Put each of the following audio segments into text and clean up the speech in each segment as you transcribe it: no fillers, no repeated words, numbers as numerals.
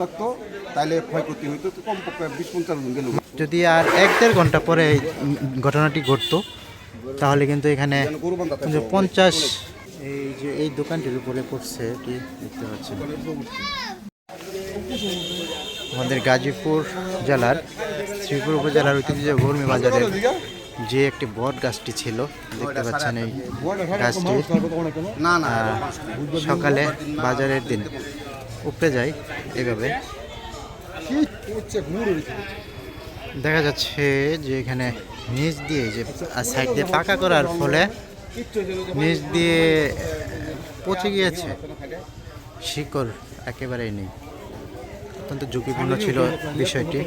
থাকতো তাহলে ক্ষয়ক্ষতি হইতো কমপক্ষে 20-50 জন গেল। যদি আর 1-1.5 ঘন্টা পরে এই ঘটনাটি ঘটতো তাহলে কিন্তু এখানে 50, এই যে এই দোকানটির উপরে পড়ছে এটি দেখতে পাচ্ছেন। আমাদের গাজীপুর জেলার শ্রীপুর উপজেলার ঐতিহ্য গরমি বাজারের যে একটি বট গাছটি ছিল দেখতে পাচ্ছেন, এই গাছটি সকালে বাজারের দিন উপড়ে যায়। এভাবে দেখা যাচ্ছে যে এখানে নিচ দিয়ে যে সাইড দিয়ে পাকা করার ফলে নিচ দিয়ে পচে গিয়েছে, শিকড় একেবারেই নেই। অত্যন্ত ঝুঁকিপূর্ণ ছিল বিষয়টি।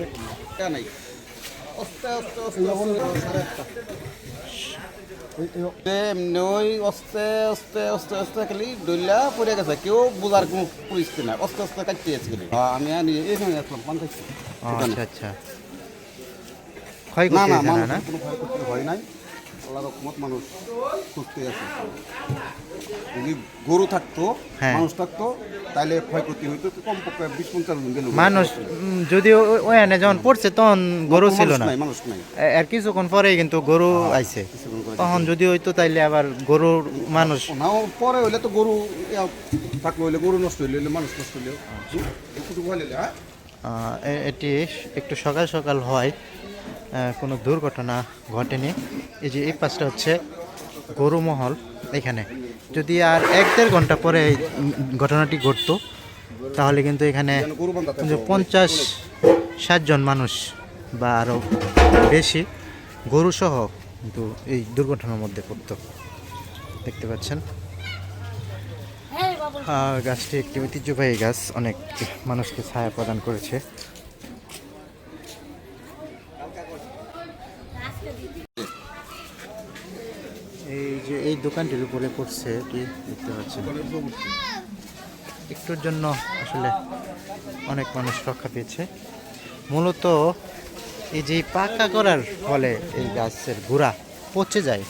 ওই আস্তে আস্তে আস্তে আস্তে খালি ডইলা পড়ে গেছে, কেউ বোঝার কোনো পরিস্থিতি নাই, আস্তে আস্তে কাটতে যাচ্ছে খালি। আমি এখানে আসলাম পান খাইছি। আচ্ছা আচ্ছা, না ক্ষয়ক্ষতি না, হয়েছে না? মানুষের কোনো ক্ষয়ক্ষতি হয় নাই, আল্লাহর রহমত, মানুষ সুস্থ আছে। যদি গরু থাকতো, হ্যাঁ, মানুষ থাকতো তাহলে ক্ষয়ক্ষতি হইতো কমপক্ষে 20-50 জন গেল। মানুষ যদি ওখানে যখন পড়ছে তখন গরু ছিল না, মানুষ নাই। আর কিছুক্ষণ পরেই কিন্তু গরু আইছে, তখন যদি হইতো তাইলে আবার গরুর মানুষ নাও পরে হইলে তো গরু থাকলে হইলে গরু নষ্ট হইলে মানুষ নষ্ট হইলে এটি একটু সকাল সকাল হয়, কোনো দুর্ঘটনা ঘটেনি। এই যে এই পাশটা হচ্ছে গরু মহল। এখানে যদি আর 1-1.5 ঘন্টা পরে এই ঘটনাটি ঘটতো তাহলে কিন্তু এখানে 50-60 জন মানুষ বা আরও বেশি গরুসহ কিন্তু এই দুর্ঘটনার মধ্যে পড়তো। দেখতে পাচ্ছেন গাছটি একটি ঐতিহ্যবাহী গাছ, অনেক মানুষকে ছায়া প্রদান করেছে। এই যে এই দোকানটির উপরে পড়ছে এটি দেখতে পাচ্ছেন। একটুর জন্য আসলে অনেক মানুষ রক্ষা পেয়েছে। মূলত এই যে পাকা করার ফলে এই গাছের গোড়া পচে যায়।